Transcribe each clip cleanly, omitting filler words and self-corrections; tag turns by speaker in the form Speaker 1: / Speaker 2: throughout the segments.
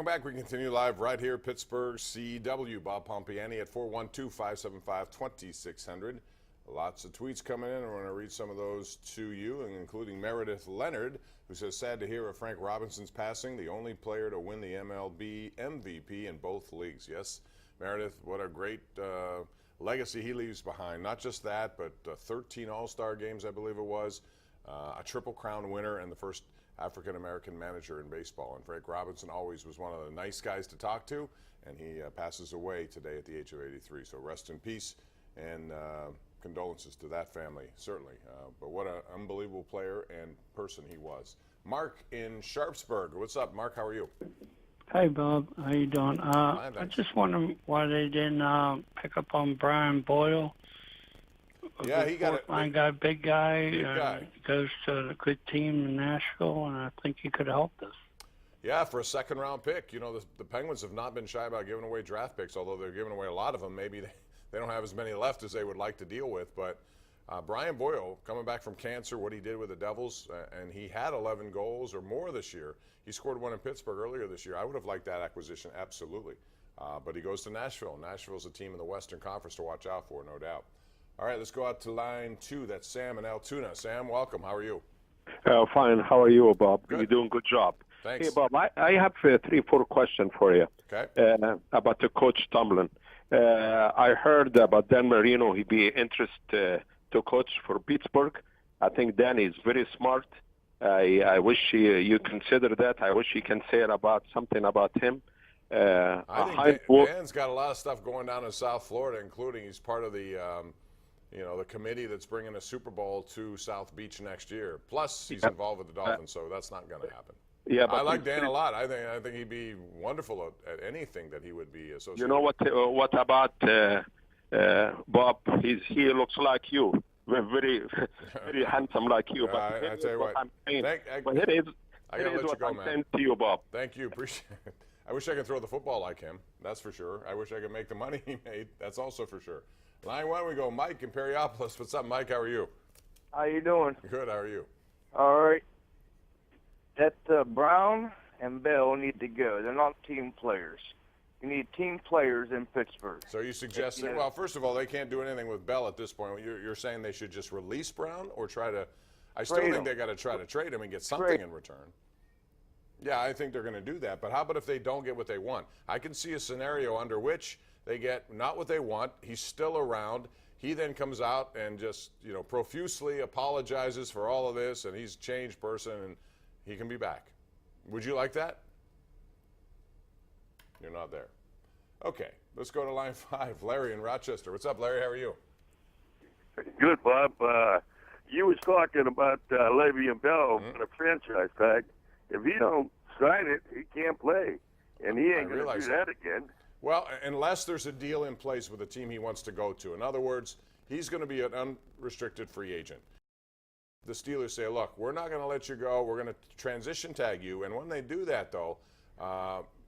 Speaker 1: welcome back. We continue live right here, Pittsburgh CW. Bob Pompeani at 412-575-2600. Lots of tweets coming in. I want to read some of those to you, including Meredith Leonard, who says, sad to hear of Frank Robinson's passing, the only player to win the MLB MVP in both leagues. Yes, Meredith, what a great legacy he leaves behind. Not just that, but 13 All-Star games, I believe it was, a Triple Crown winner, and the first African-American manager in baseball. And Frank Robinson always was one of the nice guys to talk to, and he passes away today at the age of 83. So rest in peace, and condolences to that family, certainly. But what an unbelievable player and person he was. Mark in Sharpsburg. What's up, Mark? How are you?
Speaker 2: Hey, Bob. How you doing?
Speaker 1: Fine,
Speaker 2: I just wonder why they didn't pick up on Brian Boyle.
Speaker 1: Yeah, he got
Speaker 2: a guy, big guy.
Speaker 1: Big guy.
Speaker 2: Goes to a good team in Nashville, and I think he could have helped us.
Speaker 1: Yeah, for a second-round pick. You know, the Penguins have not been shy about giving away draft picks, although they're giving away a lot of them. Maybe they don't have as many left as they would like to deal with. But Brian Boyle, coming back from cancer, what he did with the Devils, and he had 11 goals or more this year. He scored one in Pittsburgh earlier this year. I would have liked that acquisition, absolutely. But he goes to Nashville. Nashville's a team in the Western Conference to watch out for, no doubt. All right, let's go out to line 2. That's Sam in Altoona. Sam, welcome. How are you?
Speaker 3: Fine. How are you, Bob?
Speaker 1: Good.
Speaker 3: You're doing a good job.
Speaker 1: Thanks.
Speaker 3: Hey, Bob, I have 3-4 questions for you.
Speaker 1: Okay.
Speaker 3: About the coach Tomlin. I heard about Dan Marino. He'd be interested to coach for Pittsburgh. I think Dan is very smart. I wish you consider that. I wish you can say something about him.
Speaker 1: I think Dan's got a lot of stuff going down in South Florida, including he's part of the the committee that's bringing a Super Bowl to South Beach next year. Plus, he's involved with the Dolphins, so that's not going to happen.
Speaker 3: Yeah, but
Speaker 1: I like Dan a lot. I think he'd be wonderful at anything that he would be associated.
Speaker 3: You know what about Bob? He looks like you, very very handsome like you. But
Speaker 1: I tell you what,
Speaker 3: I'm saying.
Speaker 1: I got to let you go, man.
Speaker 3: Saying to you, Bob.
Speaker 1: Thank you, appreciate it. I wish I could throw the football like him. That's for sure. I wish I could make the money he made. That's also for sure. Line 1, we go. Mike in Perryopolis. What's up, Mike? How are you?
Speaker 4: How you doing?
Speaker 1: Good. How are you?
Speaker 4: All right. That Brown and Bell need to go. They're not team players. You need team players in Pittsburgh.
Speaker 1: So you suggesting? Well, first of all, they can't do anything with Bell at this point. You're saying they should just release Brown or try to? I still think they got to try to trade him and get something in return. Yeah, I think they're going to do that. But how about if they don't get what they want? I can see a scenario under which they get not what they want. He's still around. He then comes out and just, profusely apologizes for all of this, and he's a changed person, and he can be back. Would you like that? You're not there. Okay, let's go to line 5. Larry in Rochester. What's up, Larry? How are you?
Speaker 5: Good, Bob. You was talking about Le'Veon Bell on a franchise tag. If he don't sign it, he can't play, and he ain't going to do that again.
Speaker 1: Well, unless there's a deal in place with the team he wants to go to. In other words, he's going to be an unrestricted free agent. The Steelers say, look, we're not going to let you go. We're going to transition tag you. And when they do that, though,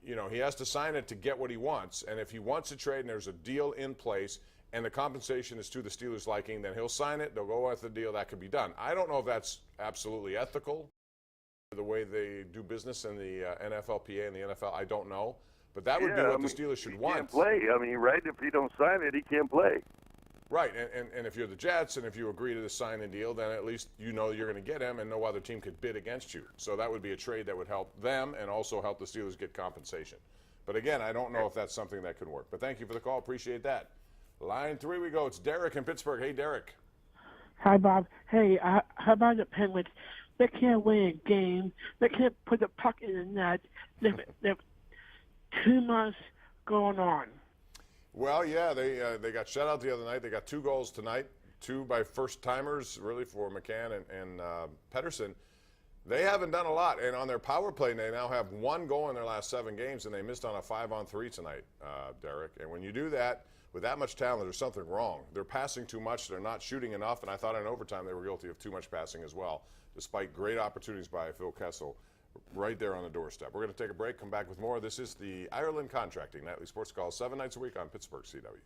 Speaker 1: he has to sign it to get what he wants. And if he wants to trade and there's a deal in place and the compensation is to the Steelers' liking, then he'll sign it. They'll go with the deal. That could be done. I don't know if that's absolutely ethical, the way they do business in the NFLPA and the NFL. I don't know. But that would be what the Steelers should want.
Speaker 5: He can't play. Right? If he don't sign it, he can't play.
Speaker 1: Right. And if you're the Jets and if you agree to the signing deal, then at least you know you're going to get him and no other team could bid against you. So that would be a trade that would help them and also help the Steelers get compensation. But again, I don't know if that's something that could work. But thank you for the call. Appreciate that. Line 3 we go. It's Derek in Pittsburgh. Hey, Derek.
Speaker 6: Hi, Bob. Hey, how about the Penguins? They can't win a game. They can't put the puck in the net. They've too much going on.
Speaker 1: Well, yeah, they got shut out the other night. They got 2 goals tonight, 2 by first-timers, really, for McCann and Pettersson. They haven't done a lot, and on their power play, they now have 1 goal in their last 7 games, and they missed on a 5-on-3 tonight, Derek. And when you do that, with that much talent, there's something wrong. They're passing too much. They're not shooting enough, and I thought in overtime they were guilty of too much passing as well, despite great opportunities by Phil Kessel right there on the doorstep. We're going to take a break, come back with more. This is the Ireland Contracting Nightly Sports Call, 7 nights a week on Pittsburgh CW.